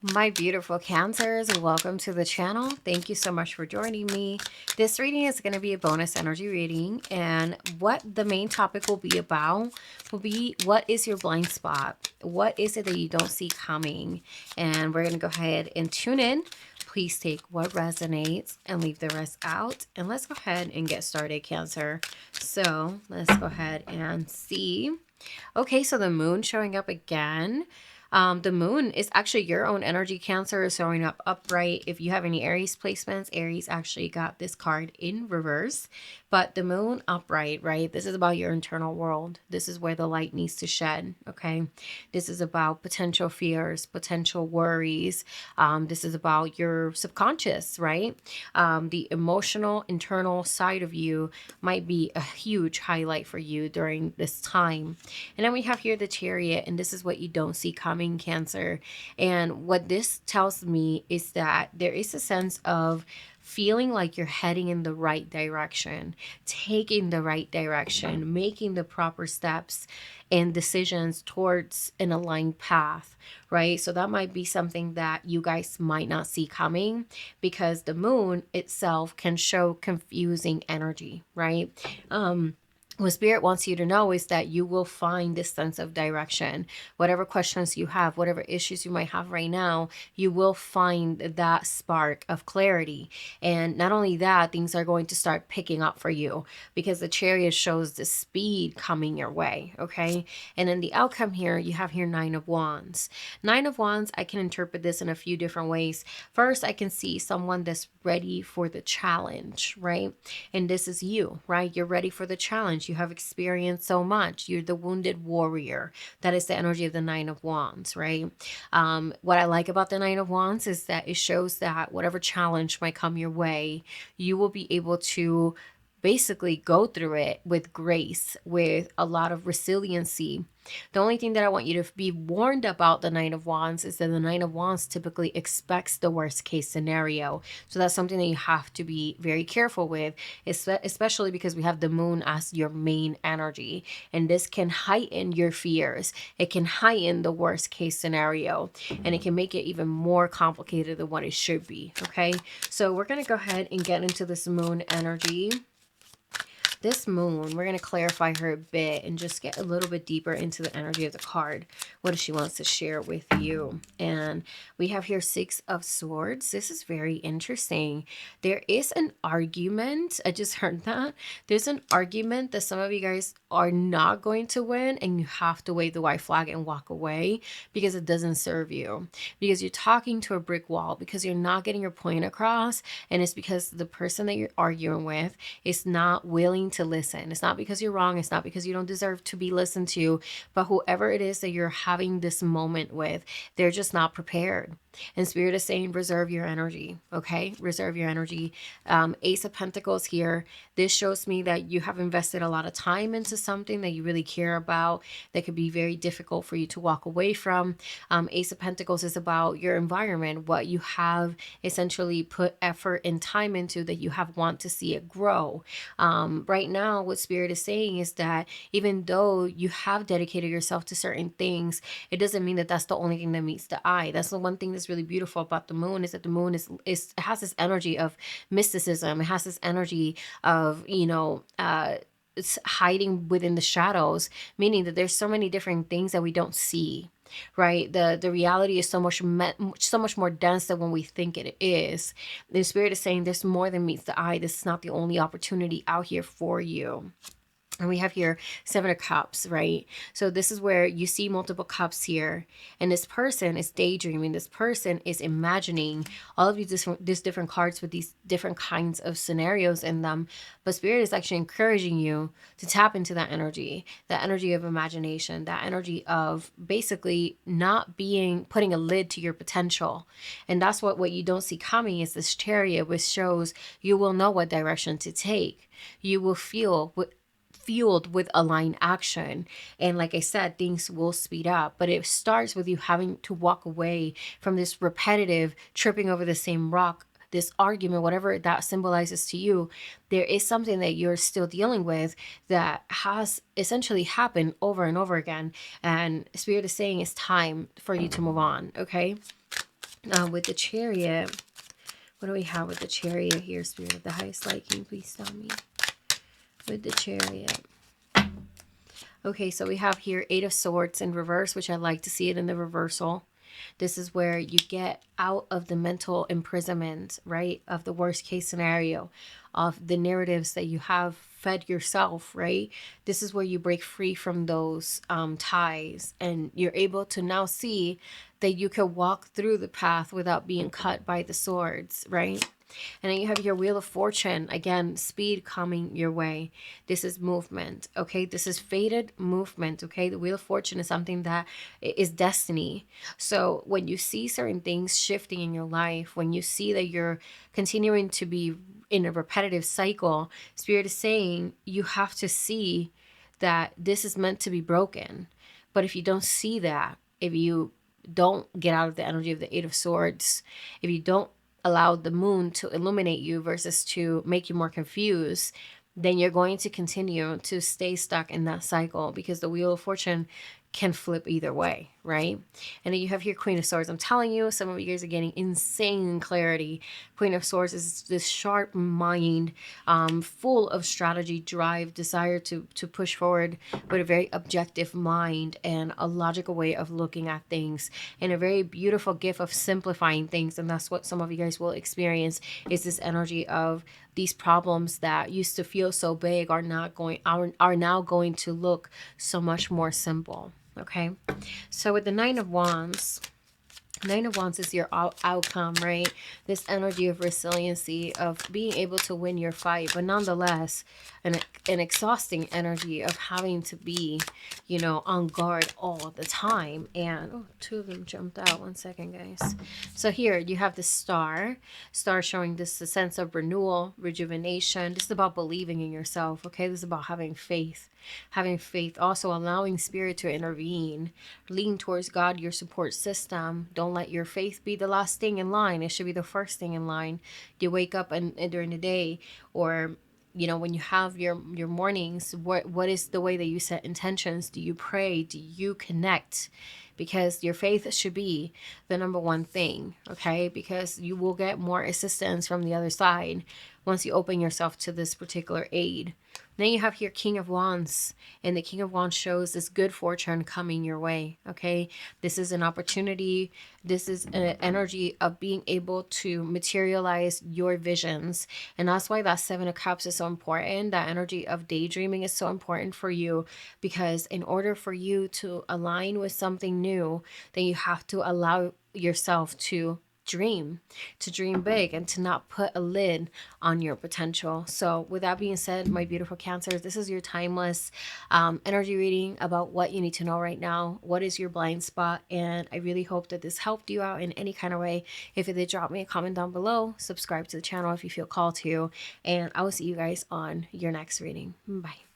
My beautiful Cancers, welcome to the channel. Thank you so much for joining me. This reading is going to be a bonus energy reading, and what the main topic will be about will be what is your blind spot? What is it that you don't see coming? And we're going to go ahead and tune in. Please take what resonates and leave the rest out. And let's go ahead and get started, Cancer. So let's go ahead and see. Okay, so the moon showing up again. The moon is actually your own energy, Cancer, is showing up upright. If you have any Aries placements, Aries actually got this card in reverse. But the moon upright, right? This is about your internal world. This is where the light needs to shed, okay? This is about potential fears, potential worries. This is about your subconscious, right? The emotional, internal side of you might be a huge highlight for you during this time. And then we have here the Chariot, and this is what you don't see coming, Cancer. And what this tells me is that there is a sense of feeling like you're heading in the right direction, taking the right direction, making the proper steps and decisions towards an aligned path, right? So that might be something that you guys might not see coming, because the moon itself can show confusing energy, right? What Spirit wants you to know is that you will find this sense of direction. Whatever questions you have, whatever issues you might have right now, you will find that spark of clarity. And not only that, things are going to start picking up for you, because the Chariot shows the speed coming your way, okay? And in the outcome here, you have here Nine of Wands. Nine of Wands, I can interpret this in a few different ways. First, I can see someone that's ready for the challenge, right? And this is you, right? You're ready for the challenge. You have experienced so much. You're the wounded warrior. That is the energy of the Nine of Wands, right? What I like about the Nine of Wands is that it shows that whatever challenge might come your way, you will be able to basically go through it with grace, with a lot of resiliency. The only thing that I want you to be warned about the Nine of Wands is that the Nine of Wands typically expects the worst case scenario. So that's something that you have to be very careful with, especially because we have the moon as your main energy. And this can heighten your fears. It can heighten the worst case scenario. And it can make it even more complicated than what it should be. Okay. So we're going to go ahead and get into this moon energy. This moon, we're going to clarify her a bit and just get a little bit deeper into the energy of the card. What she wants to share with you. And we have here Six of Swords. This is very interesting. There is an argument. I just heard that. There's an argument that some of you guys are not going to win, and you have to wave the white flag and walk away because it doesn't serve you. Because you're talking to a brick wall, because you're not getting your point across, and it's because the person that you're arguing with is not willing to listen. It's not because you're wrong. It's not because you don't deserve to be listened to, but whoever it is that you're having this moment with, they're just not prepared. And Spirit is saying, reserve your energy, okay? Reserve your energy. Ace of Pentacles here. This shows me that you have invested a lot of time into something that you really care about that could be very difficult for you to walk away from. Ace of Pentacles is about your environment, what you have essentially put effort and time into that you have want to see it grow. Right now, what Spirit is saying is that even though you have dedicated yourself to certain things, it doesn't mean that that's the only thing that meets the eye. That's the one thing that's really beautiful about the moon, is that the moon is it has this energy of mysticism. It has this energy of, it's hiding within the shadows, meaning that there's so many different things that we don't see, right? The reality is so much more dense than when we think it is. The Spirit is saying there's more than meets the eye. This is not the only opportunity out here for you. And we have here Seven of Cups, right? So this is where you see multiple cups here. And this person is daydreaming. This person is imagining all of these different cards with these different kinds of scenarios in them. But Spirit is actually encouraging you to tap into that energy of imagination, that energy of basically not putting a lid to your potential. And that's what you don't see coming is this Chariot, which shows you will know what direction to take. You will feel what fueled with aligned action. And like I said, things will speed up, but it starts with you having to walk away from this repetitive tripping over the same rock, this argument, whatever that symbolizes to you. There is something that you're still dealing with that has essentially happened over and over again. And Spirit is saying it's time for you to move on. Okay. With the Chariot, what do we have with the Chariot here? Spirit of the highest light, can you please tell me? With the Chariot. Okay, so we have here 8 of Swords in reverse, which I like to see it in the reversal. This is where you get out of the mental imprisonment, right? Of the worst case scenario, of the narratives that you have fed yourself, right? This is where you break free from those ties, and you're able to now see that you can walk through the path without being cut by the swords, right? And then you have your Wheel of Fortune. Again, speed coming your way. This is movement, okay? This is fated movement, okay? The Wheel of Fortune is something that is destiny. So when you see certain things shifting in your life, when you see that you're continuing to be in a repetitive cycle, Spirit is saying you have to see that this is meant to be broken. But if you don't see that, if you don't get out of the energy of the 8 of Swords, if you don't allow the moon to illuminate you versus to make you more confused, then you're going to continue to stay stuck in that cycle, because the Wheel of Fortune can flip either way, right? And then you have here Queen of Swords. I'm telling you, some of you guys are getting insane clarity. Queen of Swords is this sharp mind, full of strategy, drive, desire to push forward with a very objective mind and a logical way of looking at things, and a very beautiful gift of simplifying things. And that's what some of you guys will experience, is this energy of these problems that used to feel so big are now going to look so much more simple. Okay, so with the Nine of Wands, Nine of Wands is your outcome, right? This energy of resiliency, of being able to win your fight, but nonetheless, an exhausting energy of having to be, you know, on guard all the time. And, oh, 2 of them jumped out. One second, guys. So here you have the star showing this a sense of renewal, rejuvenation. This is about believing in yourself, okay? This is about having faith. Having faith, also allowing Spirit to intervene. Lean towards God, your support system. Don't let your faith be the last thing in line. It should be the first thing in line. You wake up and during the day, or you know, when you have your mornings, what is the way that you set intentions? Do you pray? Do you connect? Because your faith should be the number one thing, okay? Because you will get more assistance from the other side once you open yourself to this particular aid. Then you have here King of Wands, and the King of Wands shows this good fortune coming your way, okay? This is an opportunity. This is an energy of being able to materialize your visions. And that's why that 7 of Cups is so important. That energy of daydreaming is so important for you, because in order for you to align with something new, then you have to allow yourself to dream big, and to not put a lid on your potential. So with that being said, my beautiful Cancers, this is your timeless energy reading about what you need to know right now. What is your blind spot? And I really hope that this helped you out in any kind of way. If it did, drop me a comment down below. Subscribe to the channel if you feel called to, and I will see you guys on your next reading. Bye.